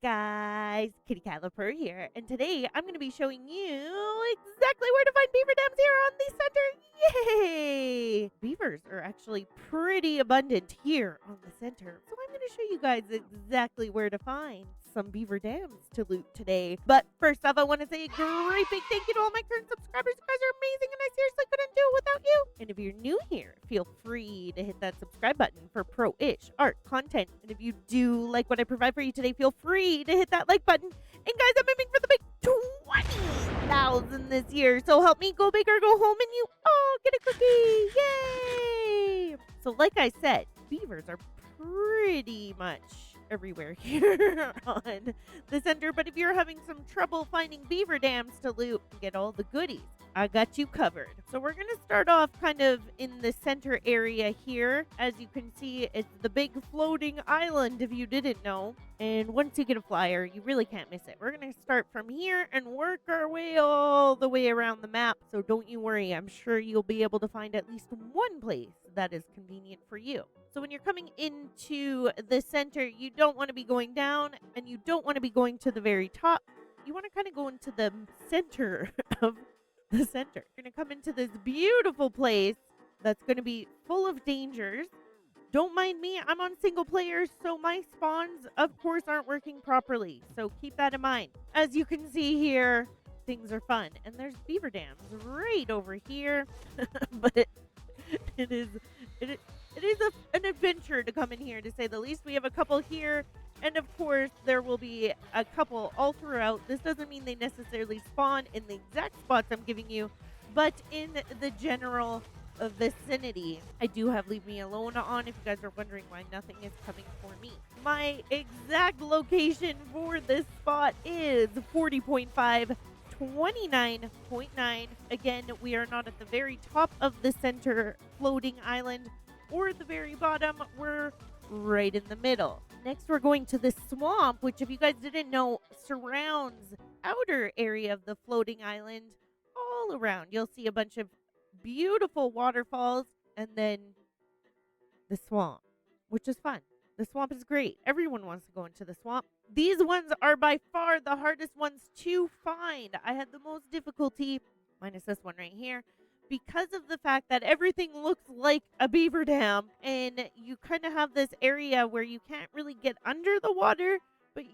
guys, Kittykatlapurr here, and today I'm going to be showing you exactly where to find beaver dams here on the center. Yay! Beavers are actually pretty abundant here on the center, so I'm going to show you guys exactly where to find some beaver dams to loot today. But first off, I want to say a great big thank you to all my current subscribers. You guys are amazing, and I seriously couldn't do it without you. And if you're new here, feel free to hit that subscribe button for pro-ish art content. And if you do like what I provide for you today, feel free to hit that like button. And guys, I'm aiming for the big 20,000 this year. So help me go big or go home and you all get a cookie. Yay! So like I said, beavers are pretty much everywhere here on the center. But if you're having some trouble finding beaver dams to loot and get all the goodies, I got you covered. So we're going to start off kind of in the center area here. As you can see, it's the big floating island, if you didn't know. And once you get a flyer, you really can't miss it. We're going to start from here and work our way all the way around the map. So don't you worry. I'm sure you'll be able to find at least one place that is convenient for you. So when you're coming into the center, you don't want to be going down and you don't want to be going to the very top. You want to kind of go into the center of the center. You're going to come into this beautiful place that's going to be full of dangers. Don't mind me, I'm on single player, so my spawns, of course, aren't working properly. So keep that in mind. As you can see here, things are fun. And there's beaver dams right over here. But it is an adventure to come in here, to say the least. We have a couple here. And of course, there will be a couple all throughout. This doesn't mean they necessarily spawn in the exact spots I'm giving you, but in the general vicinity. I do have Leave Me Alone on, if you guys are wondering why nothing is coming for me. My exact location for this spot is 40.5, 29.9. Again, we are not at the very top of the center floating island or at the very bottom. We're right in the middle. Next, we're going to the swamp, which, if you guys didn't know, surrounds outer area of the floating island all around. You'll see a bunch of beautiful waterfalls and then the swamp, which is fun. The swamp is great. Everyone wants to go into the swamp. These ones are by far the hardest ones to find. I had the most difficulty, minus this one right here, because of the fact that everything looks like a beaver dam, and you kind of have this area where you can't really get under the water, but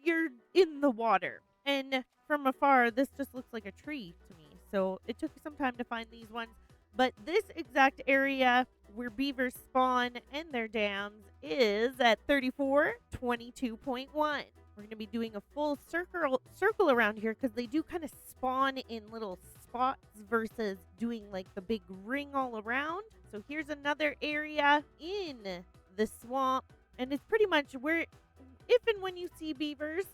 you're in the water. And from afar, this just looks like a tree to me. So it took some time to find these ones. But this exact area where beavers spawn and their dams is at 34, 22.1. We're going to be doing a full circle around here because they do kind of spawn in little spots versus doing like the big ring all around. So here's another area in the swamp, and it's pretty much where, if and when you see beavers,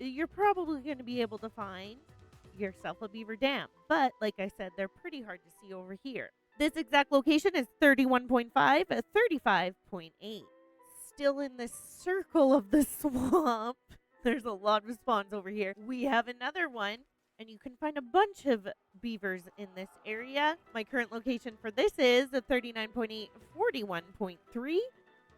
you're probably going to be able to find yourself a beaver dam. But like I said, they're pretty hard to see over here. This exact location is 31.5, 35.8. Still in the circle of the swamp. There's a lot of spawns over here. We have another one, and you can find a bunch of beavers in this area. My current location for this is a 39.8, 41.3.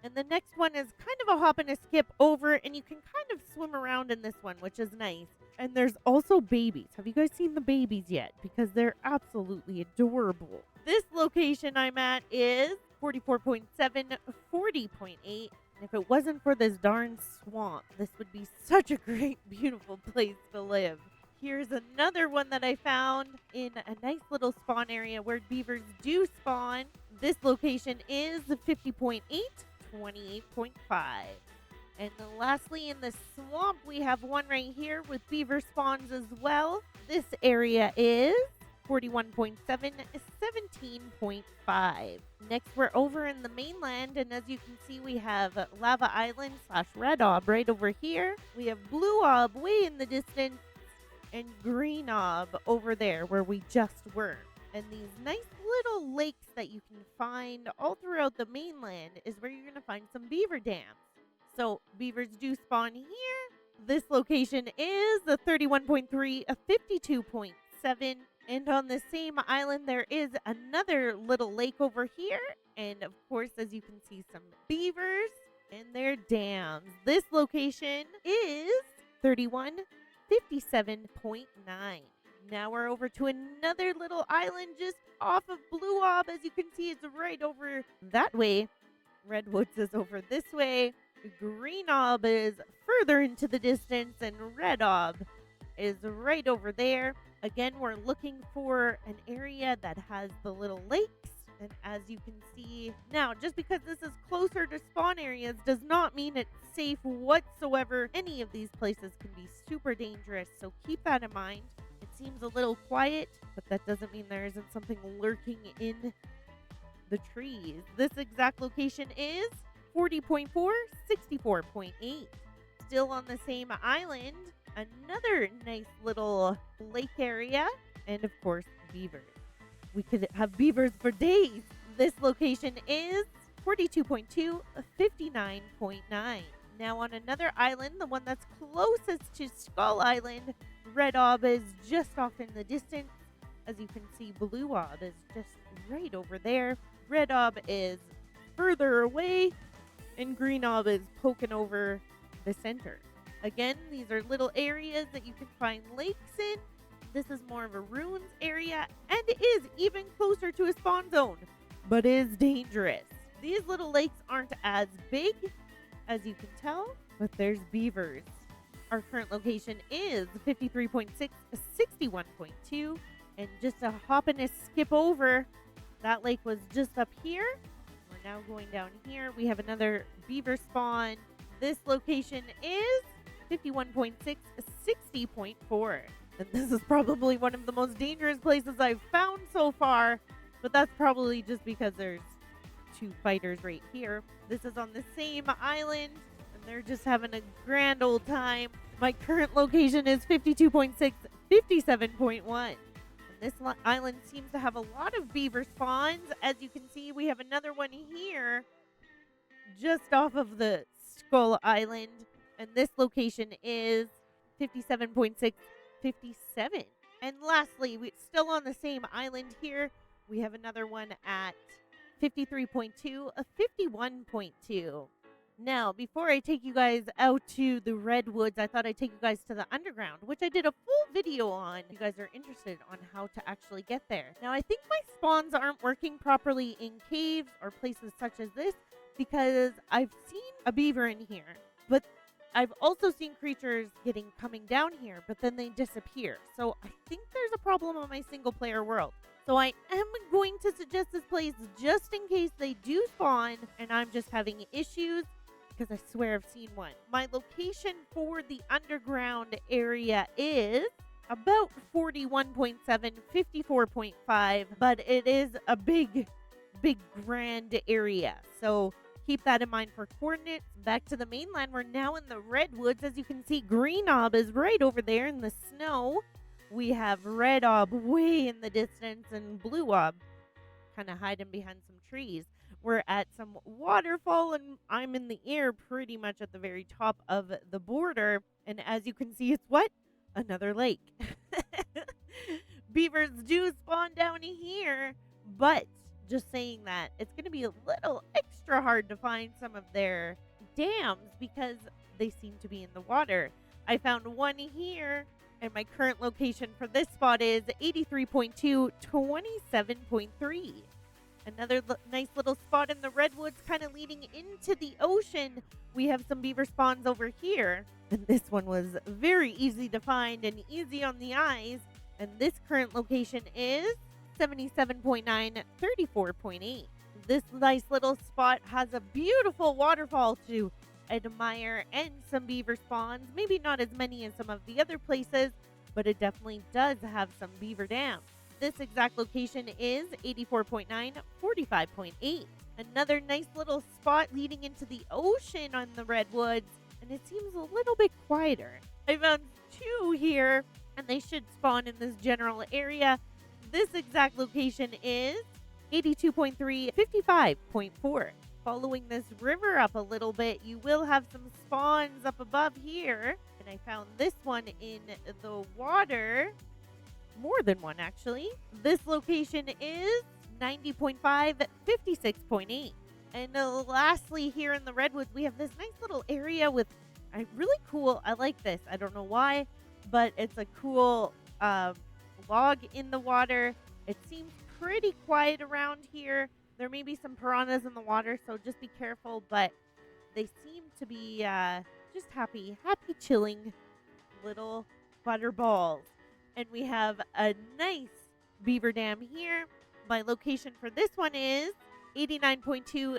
And the next one is kind of a hop and a skip over, and you can kind of swim around in this one, which is nice. And there's also babies. Have you guys seen the babies yet? Because they're absolutely adorable. This location I'm at is 44.7, 40.8. And if it wasn't for this darn swamp, this would be such a great, beautiful place to live. Here's another one that I found in a nice little spawn area where beavers do spawn. This location is 50.8, 28.5. And then lastly, in the swamp, we have one right here with beaver spawns as well. This area is 41.7, 17.5. Next, we're over in the mainland, and as you can see, we have Lava Island / Red Ob right over here. We have Blue Ob way in the distance, and Green Ob over there where we just were. And these nice little lakes that you can find all throughout the mainland is where you're going to find some beaver dams. So beavers do spawn here. This location is a 31.3, a 52.7. And on the same island, there is another little lake over here. And of course, as you can see, some beavers. and their dams. This location is 3157.9. Now we're over to another little island just off of Blue Ob. As you can see, it's right over that way. Redwoods is over this way. Green Ob is further into the distance, and Red Ob is right over there. Again, we're looking for an area that has the little lakes. And as you can see now, just because this is closer to spawn areas does not mean it's safe whatsoever. Any of these places can be super dangerous, so keep that in mind. It seems a little quiet, but that doesn't mean there isn't something lurking in the trees. This exact location is 40.4, 64.8. Still on the same island, another nice little lake area, and of course, beavers. We could have beavers for days. This location is 42.2, 59.9. Now on another island, the one that's closest to Skull Island, Red Ob is just off in the distance. As you can see, Blue Ob is just right over there. Red Ob is further away, and Green Ob is poking over the center. Again, these are little areas that you can find lakes in. This is more of a ruins area, and it is even closer to a spawn zone, but is dangerous. These little lakes aren't as big, as you can tell, but there's beavers. Our current location is 53.6, 61.2, and just a hop and a skip over, that lake was just up here. We're now going down here. We have another beaver spawn. This location is 51.6, 60.4. And this is probably one of the most dangerous places I've found so far, but that's probably just because there's two fighters right here. This is on the same island, and they're just having a grand old time. My current location is 52.6, 57.1. And this island seems to have a lot of beaver spawns. As you can see, we have another one here, just off of the Skull Island, and this location is 57.6, 57. And lastly, we're still on the same island here. We have another one at 53.2, a 51.2. Now, before I take you guys out to the Redwoods, I thought I'd take you guys to the underground, which I did a full video on. If you guys are interested on how to actually get there. Now, I think my spawns aren't working properly in caves or places such as this because I've seen a beaver in here, but I've also seen creatures coming down here, but then they disappear. So I think there's a problem on my single player world. So I am going to suggest this place just in case they do spawn and I'm just having issues, because I swear I've seen one. My location for the underground area is about 41.7, 54.5, but it is a big grand area. So keep that in mind for coordinates. Back to the mainland, we're now in the Redwoods. As you can see, Green Ob is right over there in the snow. We have Red Ob way in the distance, and Blue Ob kind of hiding behind some trees. We're at some waterfall, and I'm in the air pretty much at the very top of the border. And as you can see, it's what? Another lake. Beavers do spawn down here, but just saying that, it's going to be a little extra hard to find some of their dams because they seem to be in the water. I found one here, and my current location for this spot is 83.2, 27.3. Another nice little spot in the Redwoods kind of leading into the ocean. We have some beaver spawns over here, and this one was very easy to find and easy on the eyes. And this current location is 77.9, 34.8. This nice little spot has a beautiful waterfall to admire and some beaver spawns. Maybe not as many as some of the other places, but it definitely does have some beaver dams. This exact location is 84.9, 45.8. Another nice little spot leading into the ocean on the Redwoods, and it seems a little bit quieter. I found two here, and they should spawn in this general area. This exact location is 82.3, 55.4. Following this river up a little bit, you will have some spawns up above here. And I found this one in the water. More than one, actually. This location is 90.5, 56.8. And lastly, here in the Redwoods, we have this nice little area with a really cool, I like this. I don't know why, but it's a cool log in the water. It seems pretty quiet around here. There may be some piranhas in the water, so just be careful, but they seem to be just happy chilling little butterballs. And we have a nice beaver dam here. My location for this one is 89.2,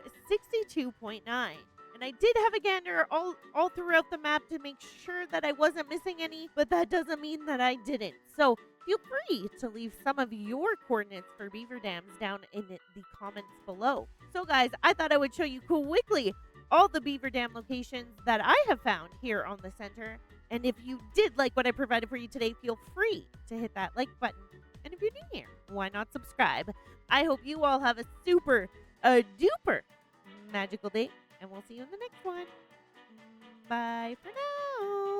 62.9. And I did have a gander all throughout the map to make sure that I wasn't missing any, but that doesn't mean that I didn't. So feel free to leave some of your coordinates for beaver dams down in the comments below. So guys, I thought I would show you quickly all the beaver dam locations that I have found here on the center. And if you did like what I provided for you today, feel free to hit that like button. And if you're new here, why not subscribe? I hope you all have a super duper magical day, and we'll see you in the next one. Bye for now.